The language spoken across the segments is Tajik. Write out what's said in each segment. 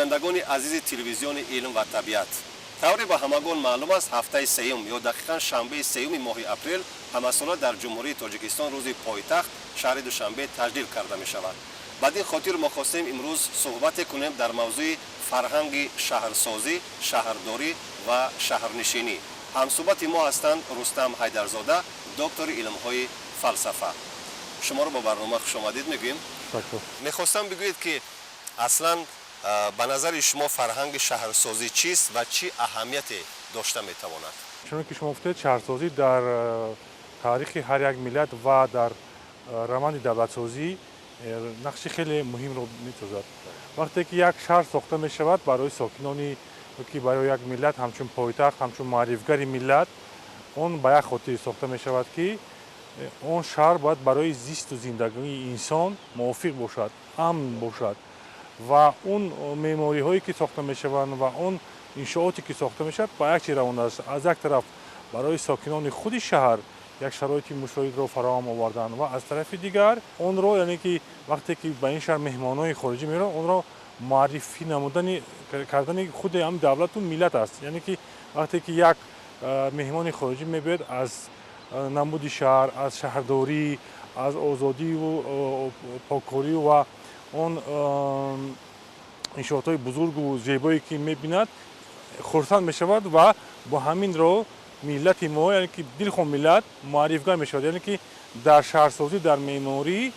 бинандагони азизи телевизиони илм ва табиат, тавре ба ҳамагон маълум аст, ҳафтаи сеюм ё дақиқан шанбеи сеюми моҳи апрел ҳамасола дар ҷумҳурии Тоҷикистон рӯзи пойтахт шаҳри Душанбе таҷлил карда мешавад. Баъд ин хотир мо хостем имрӯз суҳбате кунем дар мавзӯи фарҳанги шаҳрсозӣ, шаҳрдорӣ ва шаҳрнишинӣ. ҳамсӯҳбати мо ҳастанд Рустам Ҳайдарзода, доктори илмҳои фалсафа. шуморо ба барнома хушомадид мегӯем. мехостам бигӯед ки аслан ба назари шумо фарҳанги шаҳрсозӣ чист ва чӣ аҳамияте дошта метавонад? чуноки шумо гуфтед, шаҳрсозӣ дар таърихи ҳар як миллат ва дар раванди давлатсозӣ нақши хеле муҳимро месозад. вақте ки як шаҳр сохта мешавад барои сокинони ки барои як миллат ҳамчун пойтахт, ҳамчун муаррифгари миллат, он ба як хотир сохта мешавад ки он шаҳр бояд барои зисту зиндагии инсон мувофиқ бошад, амн бошад ва он меъмориҳое ки сохта мешаванд ва он иншооте ки сохта мешавад ба як чӣ равона аст. аз як тараф барои сокинони худи шаҳр як шароити мушоидро фароҳам овардан ва аз тарафи дигар онро, яъне ки вақте ки ба ин шаҳр меҳмонои хориҷӣ мераванд, онро муаррифӣ намудани кардани худи ҳам давлату миллат аст. яъне ки вақте ки як меҳмони хориҷӣ мебояд аз намуди шаҳр, аз шаҳрдорӣ, аз озодиву покорӣ ва он иншоотҳои бузургу зебое ки мебинад хурсанд мешавад ва бо ҳамин роҳ миллати мо, яъне ки дилхон миллат муаррифгар мешавад. яъне ки дар шаҳрсозӣ, дар меъморӣ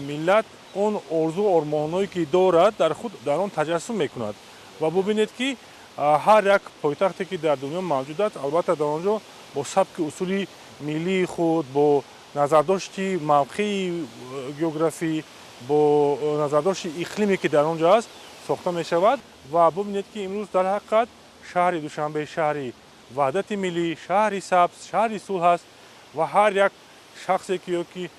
миллат он орзу ормонҳое ки дорад дар худ дар он таҷассум мекунад. ва бубинед ки ҳар як пойтахте ки дар дунё мавҷуд аст, албатта дар он ҷо бо сабки усули миллии худ, бо назардошти мавқеи географӣ, бо назардошти иқлиме ки дар он ҷо аст сохта мешавад. ва бубинед ки имрӯз дар ҳақиқат шаҳри Душанбе шаҳри ваҳдати миллӣ, шаҳри сабз, шаҳри сулҳ аст ва ҳар як шахсе ки ё ки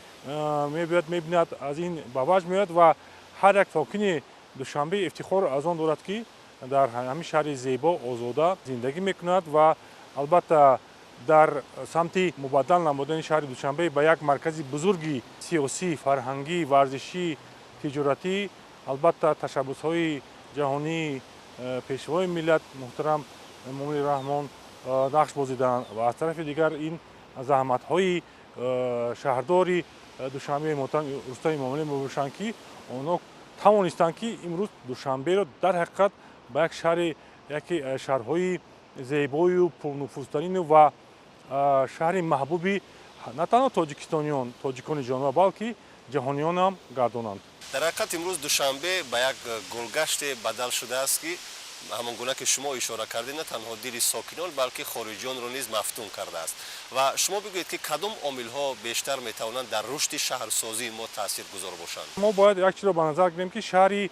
мебояд мебинад аз ин ба ваҷ меояд ва ҳар як сокини Душанбе ифтихор аз он дорад ки дар ҳамин шаҳри зебо озода зиндагӣ мекунад ва албатта дар самти мубаддал намудани шаҳри Душанбе ба як маркази бузурги сиёсӣ, фарҳангӣ, варзишӣ, тиҷоратӣ, албатта ташаббусҳои ҷаҳонии пешвои миллат муҳтарам Эмомали Раҳмон нақш бозиданд ва аз тарафи дигар ин заҳматҳои шаҳрдори Душанбе муҳтарам Рустами Эмомалӣ мебошанд ки онҳо тавонистанд ки имрӯз Душанберо дар ҳақиқат ба як шаҳри яке шаҳрҳои зебою пурнуфузтарину ва шаҳри маҳбуби на танҳо тоҷикистониён, тоҷикони ҷонва, балки ҷаҳониён ҳам гардонанд. дар ҳақиқат имрӯз Душанбе ба як гулгаште бадал шудааст ки ҳамон гуна ки шумо ишора кардед, на танҳо дили сокинон балки хориҷиёнро низ мафтун кардааст. ва шумо бигӯед ки кадом омилҳо бештар метавонанд дар рушди шаҳрсозии мо таъсиргузор бошанд? мо бояд як чизро ба назар гирем ки шаҳри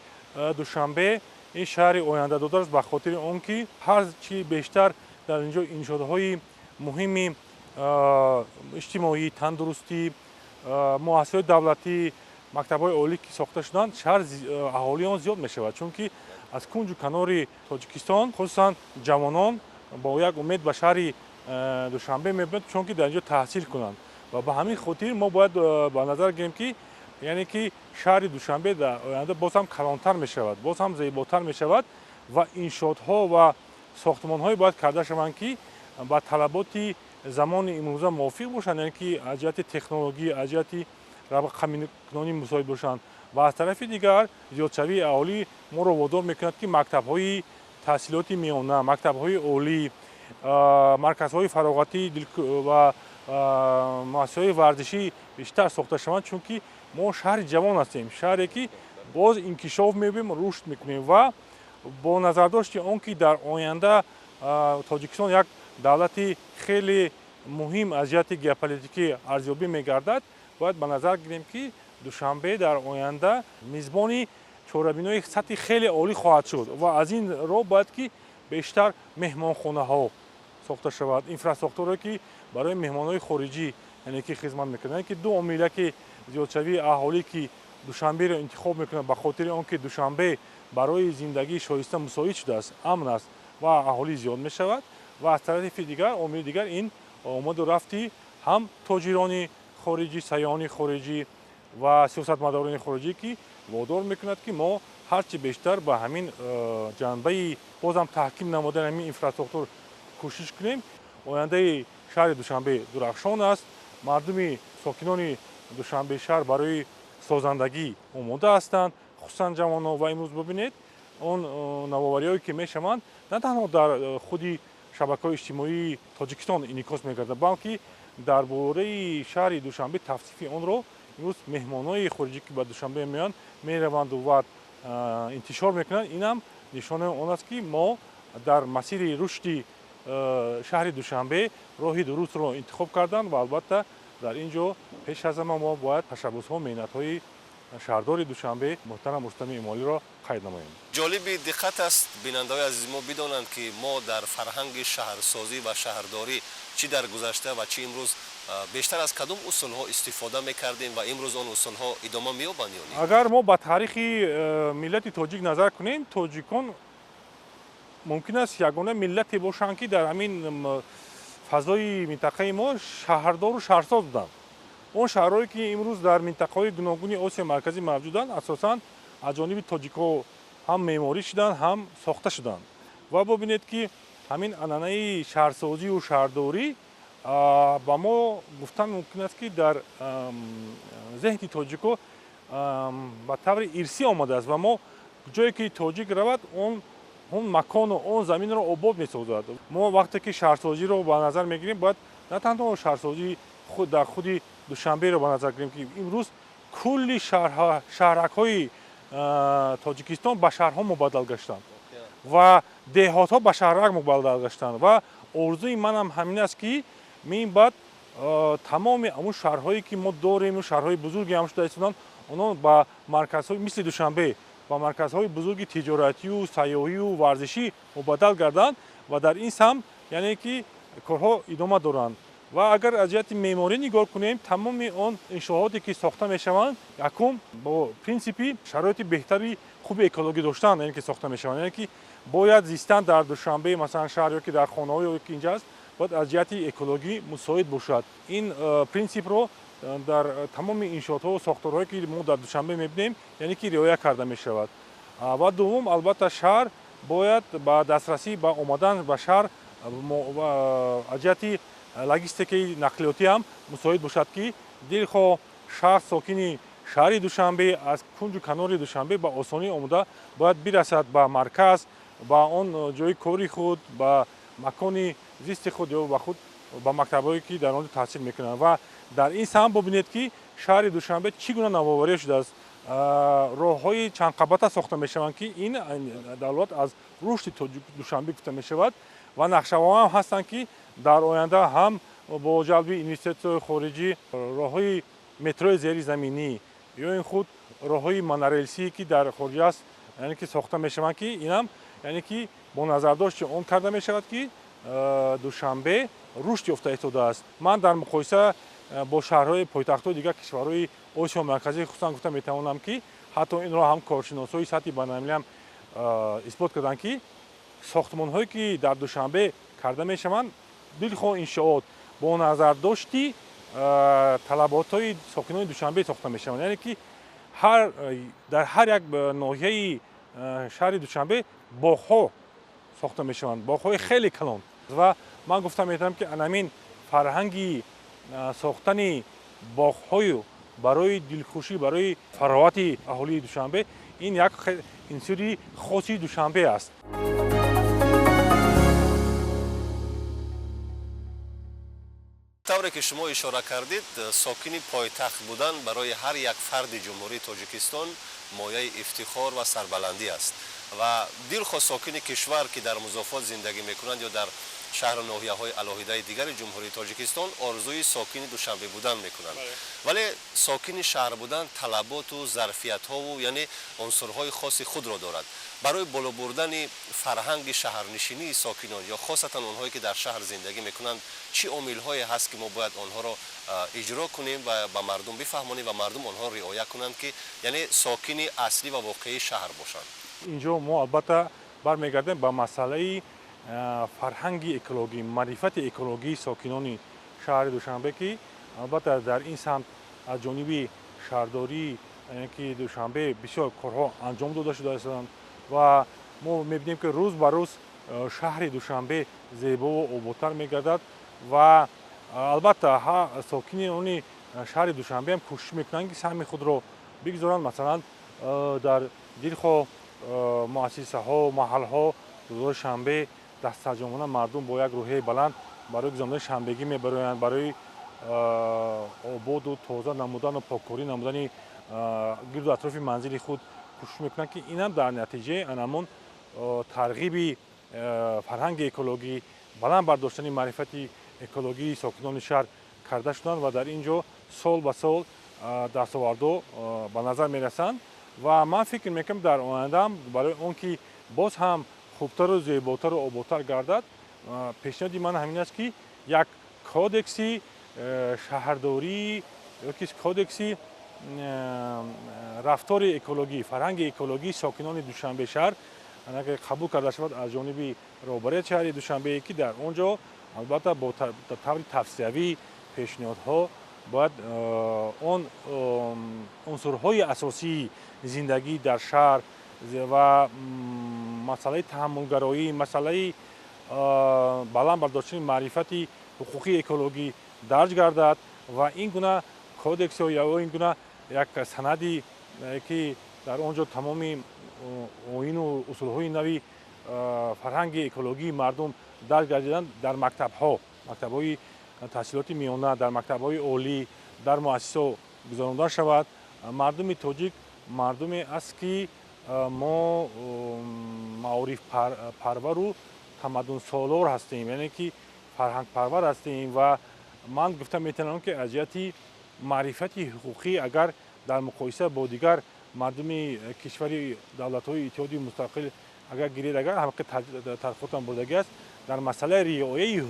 Душанбе ин шаҳри ояндадодар аст, ба хотири он ки ҳар чӣ бештар дар ин ҷо иншоотҳои муҳими иҷтимоӣ, тандурустӣ, муассисаҳои давлатӣ, мактабҳои олӣ ки сохта шуданд, шаҳр аҳолии он зиёд мешавад, чунки аз кунҷу канори Тоҷикистон хусусан ҷавонон бо як умед ба шаҳри Душанбе мебоянд, чунки дар ин ҷо таҳсил кунанд. ва ба ҳамин хотир мо бояд ба назар гирем ки яъне ки шаҳри Душанбе дар оянда боз ҳам калонтар мешавад, боз ҳам зеботар мешавад ва иншоотҳо ва сохтмонҳое бояд карда шаванд ки ба талаботи замони имрӯза мувофиқ бошанд, яъне ки аз ҷиҳати технологӣ, аз ҷиҳати равақамикунонӣ мусоид бошанд. ва аз тарафи дигар зиёдшавии аҳолӣ моро водор мекунад ки мактабҳои таҳсилоти миёна, мактабҳои олӣ, марказҳои фароғатӣ ва муассисаҳои варзишӣ бештар сохта шаванд, чунки мо шаҳри ҷавон ҳастем, шаҳре ки боз инкишоф меёбем, рушд мекунем ва бо назардошти он ки дар оянда Тоҷикистон як давлати хеле муҳим аз ҷиҳати геополитикӣ арзёбӣ мегардад, бояд ба назар гирем ки Душанбе дар оянда мизбони чорабинои сатҳи хеле олӣ хоҳад шуд ва аз ин роҳ бояд ки бештар меҳмонхонаҳо сохта шавад, инфраструктура ки барои меҳмонҳои хориҷӣ яъне ки хизмат мекунад. Яъне ки ду омила ки зиёдшавии аҳолӣ ки Душанберо интихоб мекунад ба хотири он ки Душанбе барои зиндагии шоиста мусоид шудааст, амн аст ва аҳолӣ зиёд мешавад. ва аз тарафи дигар омили дигар ин омаду рафти ҳам тоҷирони хориҷӣ, сайёҳони хориҷӣ ва сиёсатмадорони хориҷӣ ки водор мекунад ки мо ҳарчи бештар ба ҳамин ҷанбаи бозам таҳким намудани ҳамин инфраструктура кӯшиш кунем. Ояндаи шаҳри Душанбе дурахшон аст. Мардуми сокинони Душанбешаҳр барои созандагӣ омода ҳастанд, хусусан ҷавонон. Ва имрӯз бубинед он навовариҳое ки мешаванд на танҳо дар худи шабакаҳои иҷтимоии Тоҷикистон инъикос мегардад, балки дар бораи шаҳри Душанбе тавсифи онро имрӯз меҳмонҳои хориҷӣ ки ба Душанбе меоянд мераванду ва интишор мекунанд. Инам нишонаи он аст ки мо дар масири рушди шаҳри Душанбе роҳи дурустро интихоб карданд ва албатта дар ин ҷо пеш аз ҳама мо бояд ташаббусҳо, меҳнатҳои шаҳрдори Душанбе муҳтарам Рустами Эмомалиро қайд намоем. ҷолиби диққат аст бинандаҳои азизи мо бидонанд ки мо дар фарҳанги шаҳрсозӣ ва шаҳрдорӣ чӣ дар гузашта ва чӣ имрӯз бештар аз кадом усулҳо истифода мекардем ва имрӯз он усулҳо идома меёбанд ё не? Агар мо ба таърихи миллати тоҷик назар кунем, тоҷикон мумкин аст ягона миллате бошанд ки дар ҳамин фазои минтақаи мо шаҳрдору шаҳрсоз буданд. Он шаҳрҳое ки имрӯз дар минтақаҳои гуногуни Осияи марказӣ мавҷуданд, асосан аз ҷониби тоҷикҳо ҳам меъморӣ шуданд, ҳам сохта шуданд. Ва бубинед ки ҳамин анъанаи шаҳрсозию шаҳрдорӣ ба мо гуфтан мумкин аст ки дар зеҳни тоҷикҳо ба таври ирсӣ омадааст ва мо ҷое ки тоҷик равад, он макону он заминро обод месозад. Мо вақте ки шаҳрсозиро ба назар мегирем, бояд на танҳо шаҳрсозии дар худи Душанберо ба назар гирем ки имрӯз кулли шаҳракҳои Тоҷикистон ба шаҳрҳо мубаддал гаштанд ва деҳотҳо ба шаҳрак мубаддал гаштанд. Ва орзуи манам ҳамин аст ки минбаъд тамоми амун шаҳрҳое ки мо дорем, шаҳрҳои бузурги ҳам шуда истоданд, онҳо ба марказҳои мисли Душанбе ба марказҳои бузурги тиҷоратию, сайёҳию, варзишӣ мубаддал гарданд ва дар ин самт яъне ки корҳо идома доранд. Ва агар аз ҷиҳати меъморӣ нигоҳ кунем, тамоми он иншооте ки сохта мешаванд, якум бо принсипи шароити беҳтари хуби экологӣ доштан, яъне ки сохта мешаванд, яъне ки бояд зистан дар Душанбе масалан шаҳр ё ки дар хонаҳое ки инҷа аст, бояд аз ҷиҳати экологӣ мусоид бошад. Ин принсипро дар тамоми иншоотҳо ва сохторҳое ки мо дар Душанбе мебинем, яъне ки риоя карда мешавад. Ва дуввум, албатта шаҳр бояд ба дастрасӣ ба омадан ба шаҳр аз ҷиҳати логистикаи нақлиётӣ ҳам мусоид бошад ки дилхоҳ шахс сокини шаҳри Душанбе аз кунҷу канори Душанбе ба осонӣ омода бояд бирасад ба марказ, ба он ҷои кори худ, ба макони зисти худ ё ба худ ба мактабҳое ки дар он таҳсил мекунанд. Ва дар ин самт бубинед ки шаҳри Душанбе чӣ гуна навоварӣ шудааст. Роҳҳои чандқабата сохта мешаванд ки ин албат аз рушди Душанбе гуфта мешавад ва нақшаваҳоам ҳастанд ки дар оянда ҳам бо ҷалби инвеститсияҳои хориҷӣ роҳҳои метрои зеризаминӣ ё ин худ роҳҳои монорелсӣ ки дар хориҷ аст, яъне ки сохта мешаванд ки инам яъне ки бо назардошти он карда мешавад ки Душанбе рушд ёфта истодааст. Ман дар муқоиса бо шаҳрҳои пойтахтҳои дигар кишварҳои Осиёи Марказӣ хусусан гуфта метавонам ки ҳатто инро ҳам коршиносои сатҳи байналмилалӣ ҳам исбот карданд ки сохтмонҳое ки дар Душанбе карда мешаванд, дилхоҳ иншоот бо назардошти талаботҳои сокинони Душанбе сохта мешаванд. Яъне ки дар ҳар як ноҳияи шаҳри Душанбе боғҳо сохта мешаванд, боғҳои хеле калон. Ва ман гуфта метавонам ки анамин фарҳанги сохтани боғҳою барои дилхушӣ, барои фароғати аҳолии Душанбе, ин як инсири хоси Душанбе аст. тавре ки шумо ишора кардед, сокини пойтахт будан барои ҳар як фарди ҷумҳурии Тоҷикистон мояи ифтихор ва сарбаландӣ аст. Ва дилхоҳ сокини кишвар ки дар музофот зиндагӣ мекунанд ё дар шаҳру ноҳияҳои алоҳидаи дигари ҷумҳурии Тоҷикистон орзуи сокини Душанбе будан мекунанд. Вале сокини шаҳр будан талаботу зарфиятҳову яъне унсурҳои хоси худро дорад. барои боло бурдани фарҳанги шаҳрнишинии сокинон ё хосатан онҳое ки дар шаҳр зиндагӣ мекунанд чӣ омилҳое ҳаст ки мо бояд онҳоро иҷро кунем ва ба мардум бифаҳмонем ва мардум онҳо риоя кунанд ки яъне сокини аслӣ ва воқеии шаҳр бошанд? инҷо мо албатта бармегардем ба масъалаи фарҳанги экологӣ, маърифати экологии сокинони шаҳри Душанбе ки албатта дар ин самт аз ҷониби шаҳрдорӣ ки душанбе бисёр корҳо анҷом дода шудааст ва мо мебинем ки рӯз ба рӯз шаҳри душанбе зебову ободтар мегардад ва албатта сокини они шаҳри душанбе ҳам кӯшиш мекунанд ки саҳми худро бигзоранд. Масалан дар дилхо муассисаҳо маҳалҳо рӯзҳои шанбе дастсаҷомона мардум бо як рӯҳияи баланд барои гузарондани шанбегӣ мебароянд, барои ободу тоза намудану поккорӣ намудани гирду атрофи манзили худ кӯшиш мекунанд ки инам дар натиҷаи анамон тарғиби фарҳанги экологӣ, баланд бардоштани маърифати экологии сокинони шаҳр карда шуданд ва дар ин ҷо сол ба сол дастовардҳо ба назар мерасанд ва ман фикр мекунам дар ояндаам барои он ки боз ҳам хубтару зеботару ободтар гардад, пешниҳоди ман ҳамин аст ки як кодекси шаҳрдорӣ ёки кодекси рафтори экологӣ, фарҳанги экологии сокинони Душанбешаҳр қабул карда шавад аз ҷониби роҳбарияти шаҳри Душанбе, ки дар он ҷо албатта бо таври тавсиявӣ пешниҳодҳо бояд он унсурҳои асосии зиндагӣ дар шаҳр ва масъалаи таҳаммулгароӣ, масъалаи баланд бардоштани маърифати ҳуқуқи экологӣ дарҷ гардад ва ин гуна кодексҳо ё ин гуна як санади ки дар он ҷо тамоми оину усулҳои нави фарҳанги экологии мардум дарҷ гардиданд дар мактабҳои таҳсилоти миёна, дар мактабҳои олӣ, дар муассисаҳо гузаронда шавад. Мардуми тоҷик мардуме аст ки мо маорифпарвару тамаддунсолор ҳастем, яъне ки фарҳангпарвар ҳастем ва ман гуфта метавонам ки аз ҷиҳати маърифати ҳуқуқӣ агар дар муқоиса бо дигар мардуми кишвари давлатҳои иттиҳоди мустақил агар гиред, агар ҳамақи тадқиқотам бурдагӣ аст, дар масъалаи риояи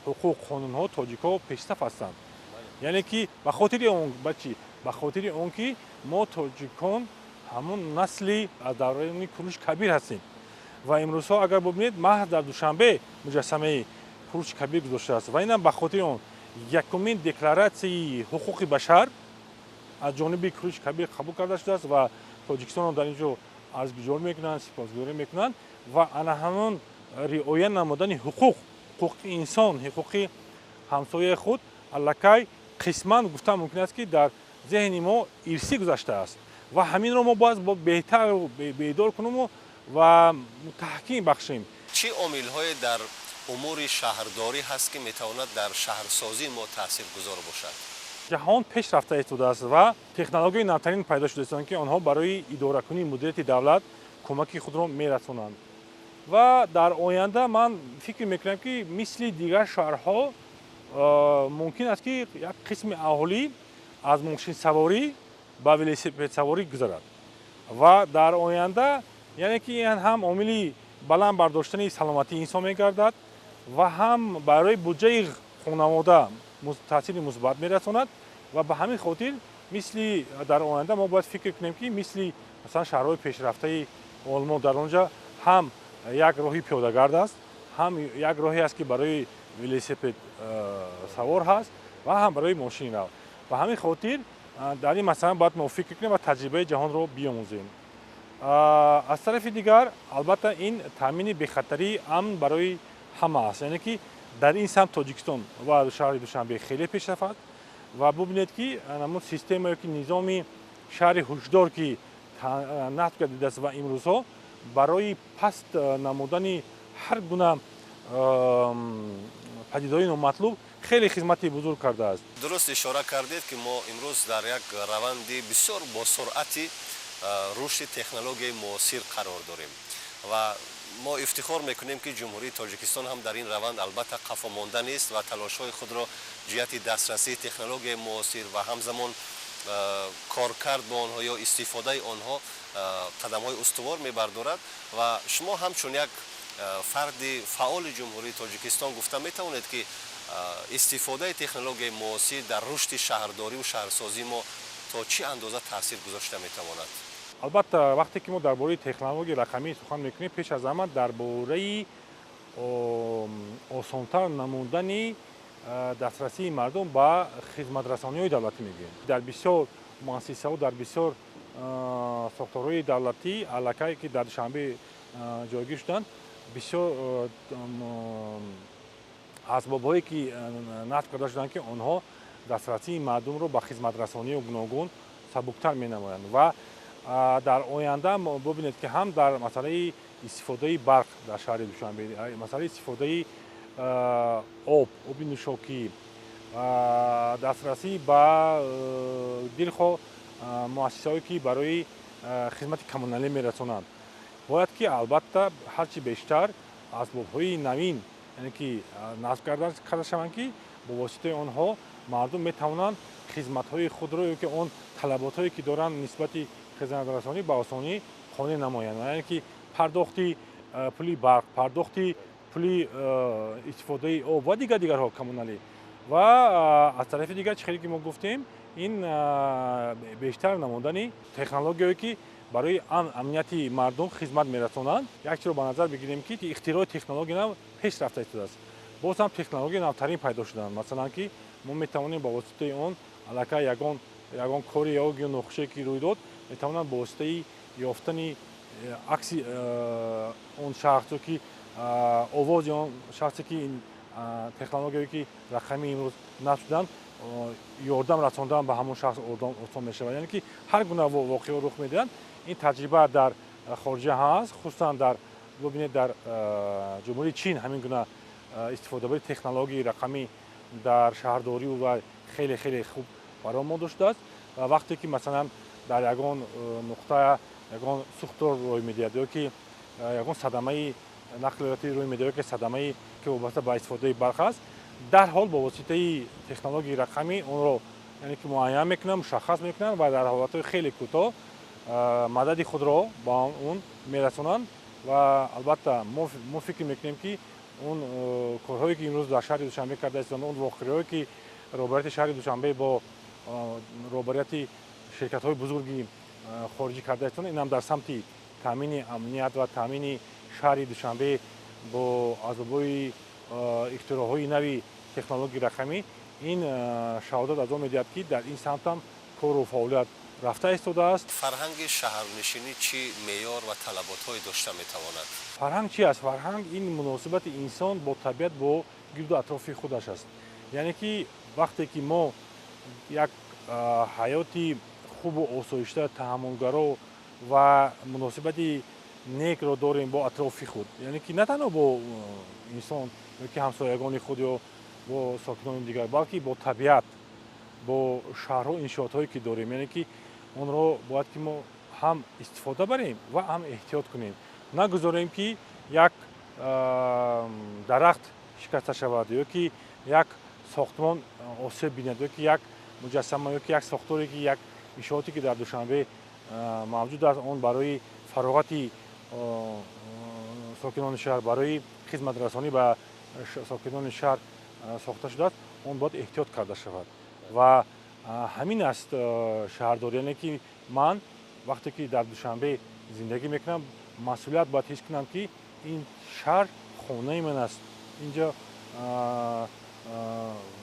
ҳуқуқ қонунҳо тоҷикҳо пешсаф ҳастанд. яъне ки ба хотири он ки мо тоҷикон ҳамон насли аз давраи Курӯши Кабир ҳастем ва имрӯзҳо агар бубинед маҳз дар Душанбе муҷассамаи Курӯши Кабир гузоштааст ва инам ба хотири он якумин декларатсияи ҳуқуқи башар аз ҷониби Курӯши Кабир қабул карда шудааст ва тоҷикистонро дар ин ҷо арзгузорӣ мекунанд, сипосгузорӣ мекунанд ва ана ҳамон риоя намудани ҳуқуқи инсон, ҳуқуқи ҳамсояи худ аллакай қисман гуфтан мумкин аст ки дар зеҳни мо ирсӣ гузаштааст ва ҳаминро мо бояд беҳтар беъдор кунем ва таҳким бахшем. чӣ омилҳое дар умури шаҳрдорӣ ҳаст ки метавонад дар шаҳрсозии мо таъсиргузор бошад? ҷаҳон пешрафта истодааст ва технологияи навтарин пайдо шудаистанд ки онҳо барои идоракунии мудирияти давлат кӯмаки худро мерасонанд ва дар оянда ман фикр мекунам ки мисли дигар шаҳрҳо мумкин аст ки як қисми аҳолӣ аз мошинсаворӣ ба велосипедсаворӣ гузарад ва дар оянда яъне ки ин ҳам омили баланд бардоштани саломатии инсон мегардад ва ҳам барои буҷаи хонавода таъсири мусбат мерасонад ва ба ҳамин хотир мисли дар оянда мо бояд фикр кунем ки мисли масалан шаҳрҳои пешрафтаи олмон дар он ҷо ҳам як роҳи пиёдагард аст, ҳам як роҳе аст ки барои велосипед савор ҳаст ва ҳам барои мошинирав. Ба ҳамин хотир дар ин масъала бояд мо фикр кунем ва таҷрибаи ҷаҳонро биомӯзем. аз тарафи дигар албатта ин таъмини бехатарии амн барои ҳама аст, яъне ки дар ин самт тоҷикистон ва шаҳри Душанбе хеле пешрафт аст ва бубинед ки ҳамон система ёки низоми шаҳри ҳушдор ки насб гардидааст ва имрӯзҳо барои паст намудани ҳар гуна падидои номатлуб хеле хизмати бузург кардааст. дуруст ишора кардед ки мо имрӯз дар як раванди бисёр босуръати рушди технологияи муосир қарор дорем ва мо ифтихор мекунем ки ҷумҳурии тоҷикистон ҳам дар ин раванд албатта қафо монда нест ва талошҳои худро ҷиҳати дастрасии технологияи муосир ва ҳамзамон коркард бо онҳо ё истифодаи онҳо қадамҳои устувор мебардорад ва шумо ҳамчун як фарди фаъоли ҷумҳурии тоҷикистон гуфта метавонед ки истифодаи технологияи муосир дар рушди шаҳрдориву шаҳрсозии мо то чӣ андоза таъсир гузошта метавонад? албатта вақте ки мо дар бораи технологияи рақамӣ сухан мекунем, пеш аз ҳама дар бораи осонтар намудани дастрасии мардум ба хизматрасониҳои давлатӣ мегӯем. Дар бисёр муассисаҳо, дар бисёр сохторҳои давлатӣ аллакай ки дар Душанбе ҷойгир шуданд бисёр асбобҳое ки насб карда шуданд ки онҳо дастрасии мардумро ба хизматрасонию гуногун сабуктар менамоянд ва дар оянда бубинед ки ҳам дар масъалаи истифодаи барқ дар шаҳри Душанбе, масъалаи истифодаи оби нӯшокӣ, дастрасӣ ба дилхоҳ муассисаҳое ки барои хизмати коммуналӣ мерасонанд. Бояд ки албатта ҳарчи бештар асбобҳои навин яъне ки насб карда шаванд ки бо воситаи онҳо мардум метавонанд хизматҳои худро ё ки он талаботҳое ки доранд нисбати хизматрасонӣ ба осонӣ қонеъ намоянд. Яъне ки пардохти пули барқ, пардохти пули истифодаи об ва дигарҳо коммуналӣ. Ва аз тарафи дигар чӣ хеле ки мо гуфтем, ин бештар намудани технологияе ки барои амнияти мардум хизмат мерасонанд. Як чизро ба назар бигирем ки ихтирои технология нав пешрафта истодааст. Боз ҳам технологияи навтарин пайдо шудаанд. Масалан ки мо метавонем ба воситаи он аллакай ягон кори ё нохуше ки рӯй дод метавонанд ба воситаи ёфтани акси он шахс ки овози он шахсе ки ин технологияе ки рақамӣ имрӯз насб шуданд ёрдам расондан ба ҳамон шахс осон мешавад. Яъне ки ҳар гуна воқеаҳо рух медиҳанд. Ин таҷриба дар хориҷа ҳаст, хусусан дар бубинед дар ҷумҳурии Чин ҳамин гуна истифодабари технологияи рақамӣ дар шаҳрдорию ва хеле хуб баромода шудааст. Ва вақте ки масалан дар ягон нуқта ягон сӯхтор рӯй медиҳад ё ки ягон садамаи нақлиётӣ рӯй медиҳад ё ки садамаи ки вобаста ба истифодаи барқ аст, дарҳол бо воситаи технологияи рақамӣ онро яъне ки муайян мекунанд, мушаххас мекунанд ва дар ҳолатҳои хеле кӯтоҳ мадади худро ба он мерасонанд. Ва албатта мо фикр мекунем ки он корҳое ки имрӯз дар шаҳри Душанбе карда истанд, он вохӯриҳое ки роҳбарияти шаҳри Душанбе бо роҳбарияти ширкатҳои бузурги хориҷӣ карда истанд, инам дар самти таъмини амният ва таъмини шаҳри Душанбе бо асбобҳои ихтироъҳои нави технологияи рақамӣ, ин шаҳодат аз он медиҳад ки дар ин самтам кору фаъолият рафта истодааст. фарҳанги шаҳрнишинӣ чӣ меъёр ва талаботҳое дошта метавонад? Фарҳанг чи аст? Фарҳанг ин муносибати инсон бо табиат, бо гирду атрофи худаш аст. Яъне ки вақте ки мо як ҳаёти хубу осоишта, таҳаммулгаро ва муносибати некро дорем бо атрофи худ, яъне ки на танҳо бо инсон ё ки ҳамсоягони худ ё бо сокинони дигар, балки бо табиат, бо шаҳрҳо, иншоотҳое ки дорем, яъне ки онро бояд ки мо ҳам истифода барем ва ҳам эҳтиёт кунем. Нагузорем ки як дарахт шикаста шавад ё ки як сохтмон осеб бинад ё ки як муҷассама ё ки як сохторе ки як иншооте ки дар Душанбе мавҷуд аст, он барои фароғати сокинони шаҳр, барои хизматрасонӣ ба сокинони шаҳр сохта шудааст, он бояд эҳтиёт карда шавад. Ва ҳамин аст шаҳрдорӣ, яъне ки ман вақте ки дар Душанбе зиндагӣ мекунам, масъулият бояд ҳис кунам ки ин шаҳр хонаи ман аст. Инҷо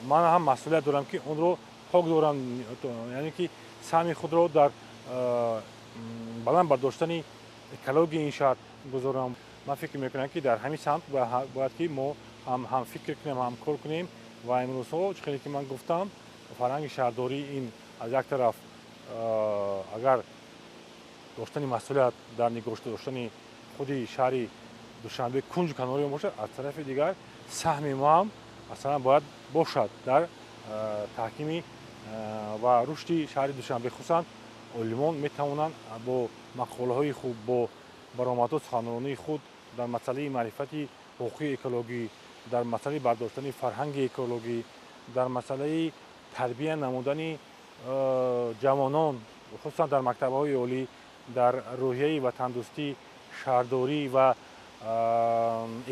ман ҳам масъулият дорам ки онро пок дорам, яъне ки саҳми худро дар баланд бардоштани экологияи ин шаҳр гузорам. Ман фикр мекунам ки дар ҳамин самт бояд ки мо ҳам фикр кунем, ҳам кор кунем ва имрӯзҳо чӣ хеле ки ман гуфтам, фарҳанги шаҳрдорӣ ин аз як тараф агар доштани масъулият дар нигоҳ доштани худи шаҳри Душанбе кунҷу канори он бошад, аз тарафи дигар саҳми мо ҳам масалан бояд бошад дар таҳкими ва рушди шаҳри Душанбе. Хусусан олимон метавонанд бо мақолаҳои хуб, бо баромадҳо суханронии худ дар масъалаи маърифати ҳуқуқи экологӣ, дар масъалаи бардоштани фарҳанги экологӣ, дар масъалаи тарбия намудани ҷавонон, хусусан дар мактабҳои олӣ, дар рӯҳияи ватандӯстӣ, шаҳрдорӣ ва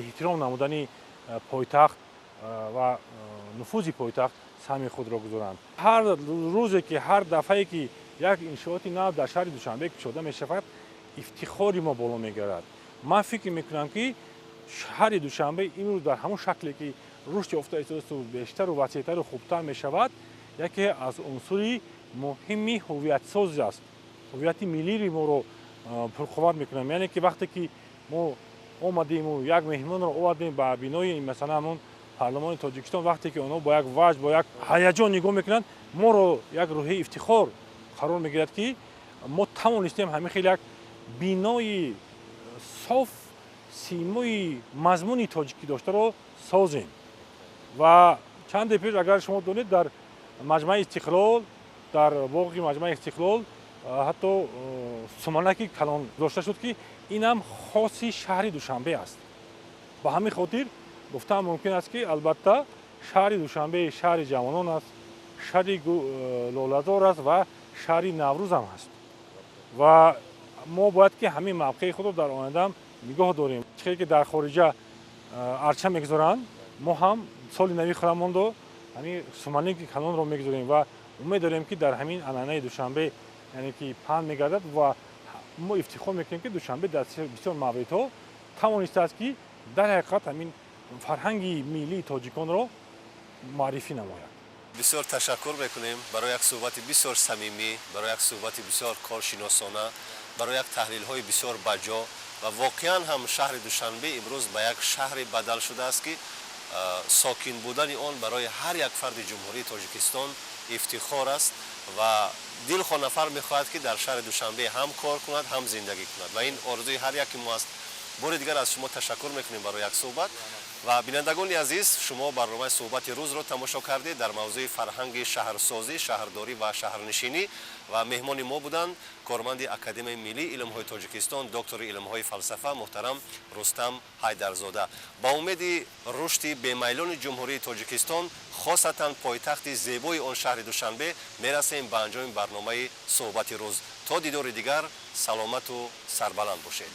эҳтиром намудани пойтахт ва нуфузи пойтахт саҳми худро гузоранд. Ҳар рӯзе ки ҳар дафъае ки як иншооти нав дар шаҳри Душанбе кушода мешавад, ифтихори мо боло мегардад. Ман фикр мекунам ки шаҳри Душанбе имрӯз дар ҳамон шакле ки рушд ёфта истодааст, бештару васеътару хубтар мешавад, яке аз унсури муҳими ҳувиятсоз аст. ҳуввияти миллии моро пурқувват мекунад. яъне ки вақте ки мо омадиму як меҳмонро овардем ба бинои масалан ҳамон парлумони тоҷикистон, вақте ки онҳо бо як ваҷд бо як ҳаяҷон нигоҳ мекунанд, моро як рӯҳи ифтихор қарор мегирад ки мо тавонистем ҳамин хел як бинои соф симои мазмуни тоҷикӣ доштаро созем. ва чанде пеш агар шумо донед дар маҷмаи истиқлол, дар боғи маҷмаи истиқлол ҳатто суманаки калон гузошта шуд ки инам хоси шаҳри Душанбе аст. ба ҳамин хотир гуфтам мумкин аст ки албатта шаҳри Душанбе шаҳри ҷавонон аст, шаҳри лолазор аст ва шаҳри Наврӯз ҳам аст. ва мо бояд ки ҳамин мавқеи худро дар ояндаам нигоҳ дорем. чӣ хеле ки дар хориҷа арча мегузоранд, мо ҳам соли нави хӯрамондо ҳамин суманики калонро мегузорем ва умед дорем ки дар ҳамин анъанаи Душанбе яъне ки паҳн мегардад ва мо ифтихор мекунем ки Душанбе дар бисёр мавридҳо тавонистааст ки дар ҳақиқат ҳамин фарҳанги миллии тоҷиконро маърифӣ намояд. бисёр ташаккур мекунем барои як суҳбати бисёр самимӣ, барои як суҳбати бисёр коршиносона, барои як таҳлилҳои бисёр баҷо ва воқеан ҳам шаҳри Душанбе имрӯз ба як шаҳре бадал шудааст ки сокин будани он барои ҳар як фарди ҷумҳурии Тоҷикистон ифтихор аст ва дилхо нафар мехоҳад ки дар шаҳри Душанбе ҳам кор кунад, ҳам зиндагӣ кунад ва ин орзуи ҳар яки мо аст. бори дигар аз шумо ташаккур мекунем барои як суҳбат ва бинандагони азиз, шумо барномаи суҳбати рӯзро тамошо кардед дар мавзӯи фарҳанги шаҳрсозӣ, шаҳрдорӣ ва шаҳрнишинӣ ва меҳмони мо буданд корманди Академияи миллии илмҳои Тоҷикистон, доктори илмҳои фалсафа муҳтарам Рустам Ҳайдарзода. ба умеди рушди бемайлони ҷумҳурии Тоҷикистон, хосатан пойтахти зебои он шаҳри Душанбе, мерасем ба анҷоми барномаи суҳбати рӯз. то дидори дигар, саломату сарбаланд бошед.